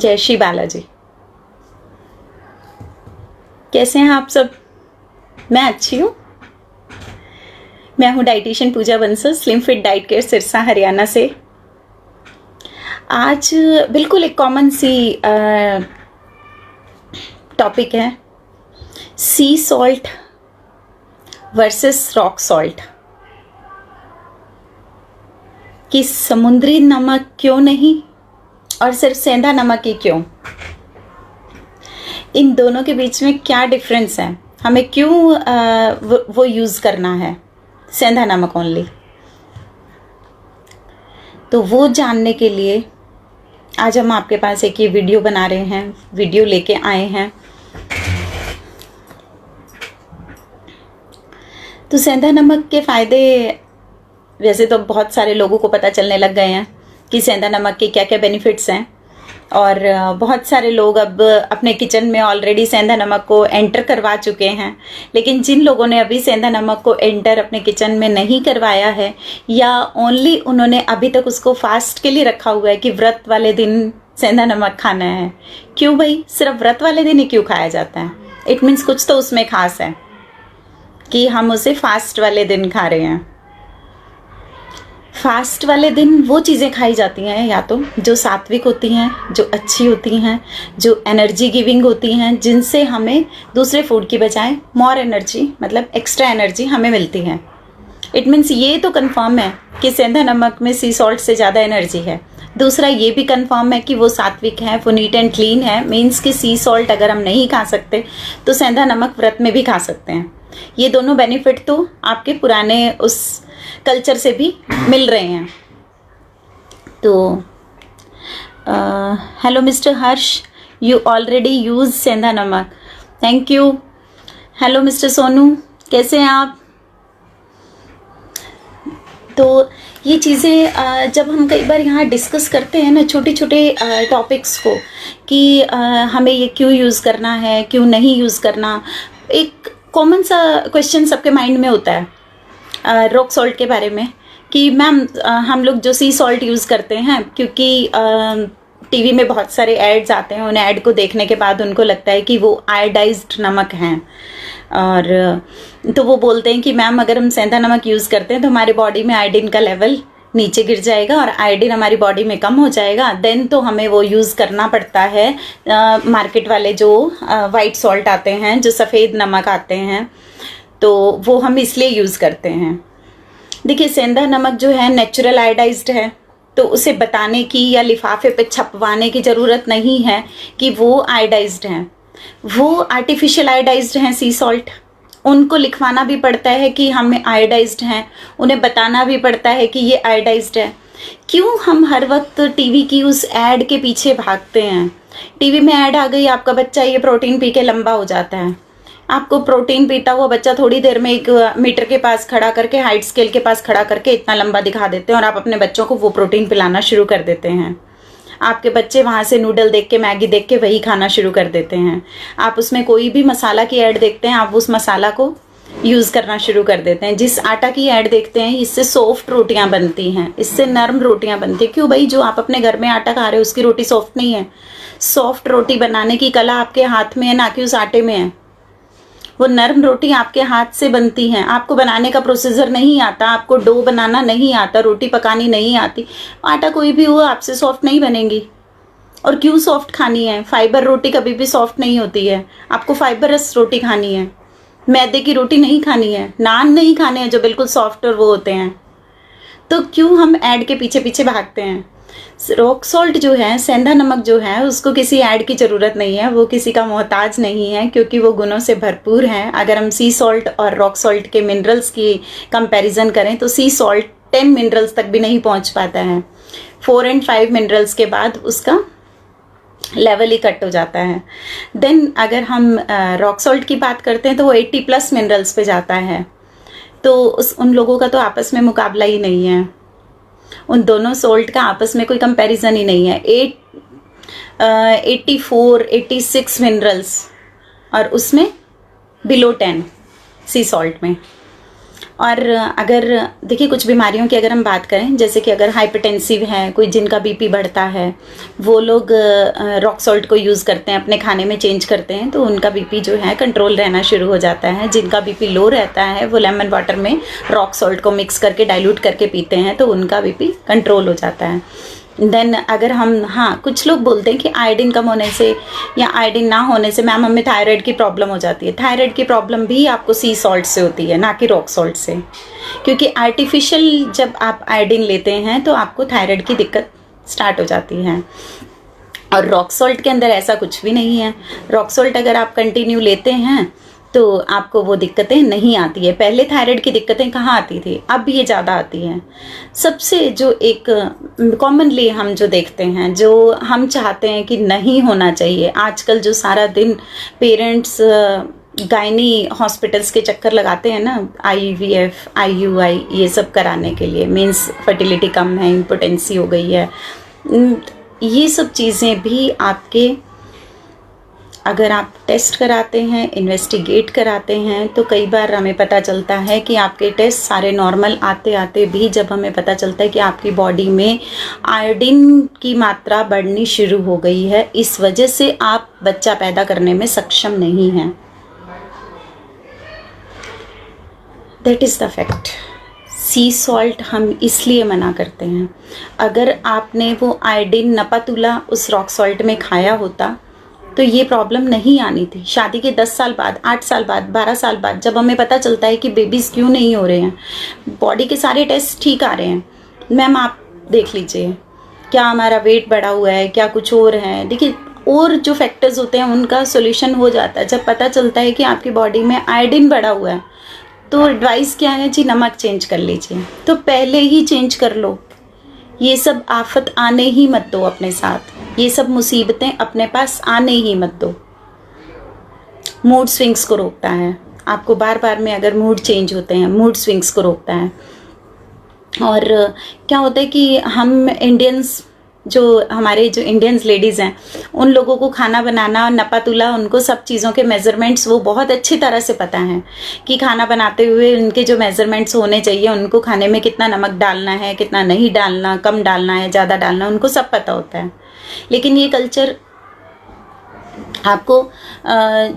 जय श्री बालाजी। कैसे हैं आप सब? मैं अच्छी हूँ। मैं हूँ dietitian Pooja Bansal, slim fit diet care Sirsa Haryana से। आज बिल्कुल एक कॉमन सी टॉपिक है, sea salt versus rock salt. कि समुद्री नमक क्यों नहीं और सिर्फ सेंधा नमक ही क्यों? इन दोनों के बीच में क्या डिफरेंस है? हमें क्यों वो यूज़ करना है सेंधा नमक ओनली? तो वो जानने के लिए आज हम आपके पास एक ये वीडियो बना रहे हैं, वीडियो लेके आए हैं। तो सेंधा नमक के फ़ायदे वैसे तो बहुत सारे लोगों को पता चलने लग गए हैं कि सेंधा नमक के क्या क्या बेनिफिट्स हैं, और बहुत सारे लोग अब अपने किचन में ऑलरेडी सेंधा नमक को एंटर करवा चुके हैं। लेकिन जिन लोगों ने अभी सेंधा नमक को एंटर अपने किचन में नहीं करवाया है, या ओनली उन्होंने अभी तक उसको फास्ट के लिए रखा हुआ है कि व्रत वाले दिन सेंधा नमक खाना है। क्यों भाई, सिर्फ व्रत वाले दिन ही क्यों खाया जाता है? इट मीन्स कुछ तो उसमें खास है कि हम उसे फास्ट वाले दिन खा रहे हैं। फास्ट वाले दिन वो चीज़ें खाई जाती हैं या तो जो सात्विक होती हैं, जो अच्छी होती हैं, जो एनर्जी गिविंग होती हैं, जिनसे हमें दूसरे फूड की बजाय मोर एनर्जी, मतलब एक्स्ट्रा एनर्जी हमें मिलती है। इट मीन्स ये तो कंफर्म है कि सेंधा नमक में सी सॉल्ट से ज़्यादा एनर्जी है। दूसरा ये भी कंफर्म है कि वो सात्विक है, वो नीट एंड क्लीन है। मीन्स कि सी सॉल्ट अगर हम नहीं खा सकते तो सेंधा नमक व्रत में भी खा सकते हैं। ये दोनों बेनिफिट तो आपके पुराने उस कल्चर से भी मिल रहे हैं। तो hello mister Harsh, you already use सेंधा नमक, thank you. Hello mister Sonu, कैसे हैं आप? तो ये चीज़ें जब हम कई बार यहाँ डिस्कस करते हैं ना, छोटे छोटे टॉपिक्स को, कि हमें ये क्यों यूज़ करना है, क्यों नहीं यूज़ करना, एक कॉमन सा क्वेश्चन सबके माइंड में होता है रॉक सॉल्ट के बारे में कि मैम हम लोग जो सी सॉल्ट यूज़ करते हैं, क्योंकि टीवी में बहुत सारे एड्स आते हैं, उन ऐड को देखने के बाद उनको लगता है कि वो आयोडाइज्ड नमक हैं, और तो वो बोलते हैं कि मैम अगर हम सेंधा नमक यूज़ करते हैं तो हमारे बॉडी में आयोडीन का लेवल नीचे गिर जाएगा और आयोडीन हमारी बॉडी में कम हो जाएगा। देन तो हमें वो यूज़ करना पड़ता है मार्केट वाले जो वाइट सॉल्ट आते हैं, जो सफ़ेद नमक आते हैं, तो वो हम इसलिए यूज़ करते हैं। देखिए, सेंधा नमक जो है नेचुरल आयोडाइज्ड है, तो उसे बताने की या लिफाफे पे छपवाने की ज़रूरत नहीं है कि वो आयोडाइज्ड हैं। वो आर्टिफिशियल आयोडाइज्ड हैं सी सॉल्ट, उनको लिखवाना भी पड़ता है कि हमें आयोडाइज्ड हैं, उन्हें बताना भी पड़ता है कि ये आयोडाइज्ड है। क्यों हम हर वक्त टीवी की उस ऐड के पीछे भागते हैं? टीवी में ऐड आ गई, आपका बच्चा ये प्रोटीन पी के लंबा हो जाता है। आपको प्रोटीन पीता हुआ बच्चा थोड़ी देर में 1 मीटर के पास खड़ा करके, हाइट स्केल के पास खड़ा करके इतना लंबा दिखा देते हैं, और आप अपने बच्चों को वो प्रोटीन पिलाना शुरू कर देते हैं। आपके बच्चे वहाँ से नूडल देख के, मैगी देख के वही खाना शुरू कर देते हैं। आप उसमें कोई भी मसाला की ऐड देखते हैं, आप उस मसाला को यूज़ करना शुरू कर देते हैं। जिस आटा की ऐड देखते हैं, इससे सॉफ्ट रोटियां बनती हैं, इससे नरम रोटियां बनती हैं। क्यों भाई, जो आप अपने घर में आटा खा रहे हो उसकी रोटी सॉफ्ट नहीं है। सॉफ्ट रोटी बनाने की कला आपके हाथ में है, ना कि उस आटे में है। वो नरम रोटी आपके हाथ से बनती हैं। आपको बनाने का प्रोसीजर नहीं आता, आपको डो बनाना नहीं आता, रोटी पकानी नहीं आती, आटा कोई भी हो आपसे सॉफ्ट नहीं बनेगी। और क्यों सॉफ्ट खानी है? फाइबर रोटी कभी भी सॉफ्ट नहीं होती है। आपको फाइबरस रोटी खानी है, मैदे की रोटी नहीं खानी है, नान नहीं खाने हैं जो बिल्कुल सॉफ्ट और वो होते हैं। तो क्यों हम ऐड के पीछे पीछे भागते हैं? रॉक सॉल्ट जो है, सेंधा नमक जो है, उसको किसी ऐड की ज़रूरत नहीं है, वो किसी का मोहताज नहीं है, क्योंकि वो गुणों से भरपूर है। अगर हम सी सॉल्ट और रॉक सॉल्ट के मिनरल्स की कंपैरिजन करें तो सी सॉल्ट 10 मिनरल्स तक भी नहीं पहुंच पाता है। 4 और 5 मिनरल्स के बाद उसका लेवल ही कट हो जाता है। देन अगर हम रॉक सॉल्ट की बात करते हैं तो वो 80+ मिनरल्स पे जाता है। तो उन लोगों का तो आपस में मुकाबला ही नहीं है। उन दोनों सॉल्ट का आपस में कोई कंपैरिजन ही नहीं है। 84, 86 मिनरल्स, और उसमें बिलो 10 सी सॉल्ट में। और अगर देखिए कुछ बीमारियों की अगर हम बात करें, जैसे कि अगर हाइपरटेंसिव है कोई, जिनका बीपी बढ़ता है, वो लोग रॉक सॉल्ट को यूज़ करते हैं, अपने खाने में चेंज करते हैं, तो उनका बीपी जो है कंट्रोल रहना शुरू हो जाता है। जिनका बीपी लो रहता है वो लेमन वाटर में रॉक सॉल्ट को मिक्स करके डाइल्यूट करके पीते हैं, तो उनका बीपी कंट्रोल हो जाता है। देन अगर हम, हाँ कुछ लोग बोलते हैं कि आयोडीन कम होने से या आयोडीन ना होने से मैम हमें थायराइड की प्रॉब्लम हो जाती है। थायराइड की प्रॉब्लम भी आपको सी सॉल्ट से होती है, ना कि रॉक सॉल्ट से, क्योंकि आर्टिफिशियल जब आप आयोडीन लेते हैं तो आपको थायराइड की दिक्कत स्टार्ट हो जाती है। और रॉक सॉल्ट के अंदर ऐसा कुछ भी नहीं है। रॉक सॉल्ट अगर आप कंटिन्यू लेते हैं तो आपको वो दिक्कतें नहीं आती है। पहले थायराइड की दिक्कतें कहाँ आती थी, अब ये ज़्यादा आती हैं। सबसे जो एक कॉमनली हम जो देखते हैं, जो हम चाहते हैं कि नहीं होना चाहिए, आजकल जो सारा दिन पेरेंट्स गायनी हॉस्पिटल्स के चक्कर लगाते हैं ना, IVF IUI ये सब कराने के लिए, मीन्स फर्टिलिटी कम है, इम्पोटेंसी हो गई है, ये सब चीज़ें भी आपके, अगर आप टेस्ट कराते हैं, इन्वेस्टिगेट कराते हैं, तो कई बार हमें पता चलता है कि आपके टेस्ट सारे नॉर्मल आते आते भी जब हमें पता चलता है कि आपकी बॉडी में आयोडीन की मात्रा बढ़नी शुरू हो गई है, इस वजह से आप बच्चा पैदा करने में सक्षम नहीं हैं। That is the fact. C salt हम इसलिए मना करते हैं। अगर आपने वो आयोडीन नपातुला उस रॉक सॉल्ट में खाया होता तो ये प्रॉब्लम नहीं आनी थी। शादी के 10 साल बाद, 8 साल बाद, 12 साल बाद जब हमें पता चलता है कि बेबीज़ क्यों नहीं हो रहे हैं, बॉडी के सारे टेस्ट ठीक आ रहे हैं, मैम आप देख लीजिए क्या हमारा वेट बढ़ा हुआ है, क्या कुछ और है, देखिए और जो फैक्टर्स होते हैं उनका सोल्यूशन हो जाता है। जब पता चलता है कि आपकी बॉडी में आयोडीन बढ़ा हुआ है तो एडवाइस क्या है जी, नमक चेंज कर लीजिए। तो पहले ही चेंज कर लो। ये सब आफत आने ही मत दो अपने साथ, ये सब मुसीबतें अपने पास आने ही मत दो। मूड स्विंग्स को रोकता है, आपको बार बार में अगर मूड चेंज होते हैं, मूड स्विंग्स को रोकता है। और क्या होता है कि हम इंडियंस, जो हमारे जो इंडियंस लेडीज़ हैं, उन लोगों को खाना बनाना, नपातुला, उनको सब चीज़ों के मेज़रमेंट्स वो बहुत अच्छी तरह से पता है कि खाना बनाते हुए उनके जो मेज़रमेंट्स होने चाहिए, उनको खाने में कितना नमक डालना है, कितना नहीं डालना, कम डालना है, ज़्यादा डालना, उनको सब पता होता है। लेकिन ये कल्चर आपको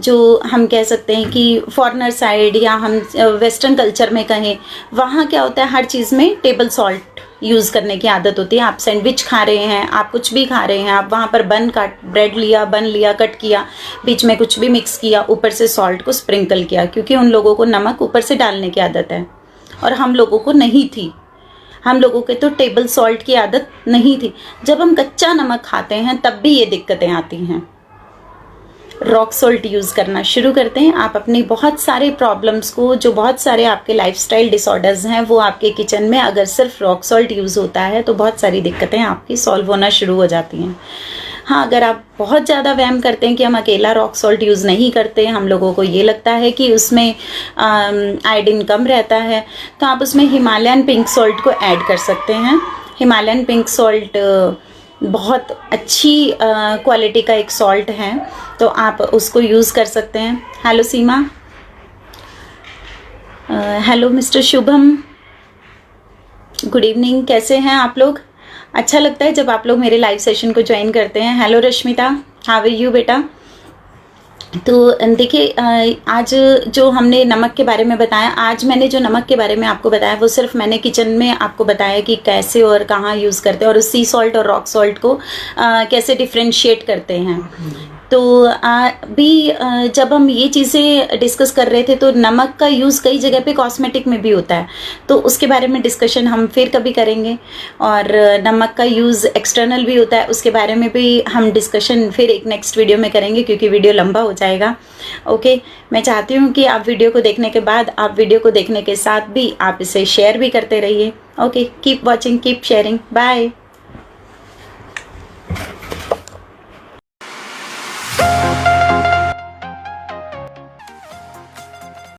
जो हम कह सकते हैं कि फॉरेनर साइड या हम वेस्टर्न कल्चर में कहें, वहाँ क्या होता है, हर चीज़ में टेबल सॉल्ट यूज़ करने की आदत होती है। आप सैंडविच खा रहे हैं, आप कुछ भी खा रहे हैं, आप वहाँ पर ब्रेड लिया, बन लिया, कट किया, बीच में कुछ भी मिक्स किया, ऊपर से सॉल्ट को स्प्रिंकल किया, क्योंकि उन लोगों को नमक ऊपर से डालने की आदत है और हम लोगों को नहीं थी। हम लोगों के तो टेबल सॉल्ट की आदत नहीं थी। जब हम कच्चा नमक खाते हैं तब भी ये दिक्कतें आती हैं। रॉक सॉल्ट यूज़ करना शुरू करते हैं, आप अपनी बहुत सारे प्रॉब्लम्स को, जो बहुत सारे आपके लाइफस्टाइल डिसऑर्डर्स हैं, वो आपके किचन में अगर सिर्फ रॉक सॉल्ट यूज़ होता है तो बहुत सारी दिक्कतें आपकी सॉल्व होना शुरू हो जाती हैं। हाँ, अगर आप बहुत ज़्यादा वहम करते हैं कि हम अकेला रॉक सॉल्ट यूज़ नहीं करते, हम लोगों को ये लगता है कि उसमें आयोडीन कम रहता है, तो आप उसमें हिमालयन पिंक सॉल्ट को ऐड कर सकते हैं। हिमालयन पिंक सॉल्ट बहुत अच्छी क्वालिटी का एक सॉल्ट है, तो आप उसको यूज़ कर सकते हैं। Hello Seema, hello mister Shubham, good evening, कैसे हैं आप लोग? अच्छा लगता है जब आप लोग मेरे लाइव सेशन को ज्वाइन करते हैं। Hello Rashmita, how are you बेटा? तो देखिए, आज जो हमने नमक के बारे में बताया, आज मैंने जो नमक के बारे में आपको बताया वो सिर्फ मैंने किचन में आपको बताया कि कैसे और कहाँ यूज़ करते हैं, और उस सी सॉल्ट और रॉक सॉल्ट को कैसे डिफ्रेंशिएट करते हैं। तो अभी जब हम ये चीज़ें डिस्कस कर रहे थे तो नमक का यूज़ कई जगह पे कॉस्मेटिक में भी होता है, तो उसके बारे में डिस्कशन हम फिर कभी करेंगे। और नमक का यूज़ एक्सटर्नल भी होता है, उसके बारे में भी हम डिस्कशन फिर एक नेक्स्ट वीडियो में करेंगे, क्योंकि वीडियो लंबा हो जाएगा। ओके, मैं चाहती हूँ कि आप वीडियो को देखने के बाद, आप वीडियो को देखने के साथ भी आप इसे शेयर भी करते रहिए। Okay, keep watching, keep sharing, bye.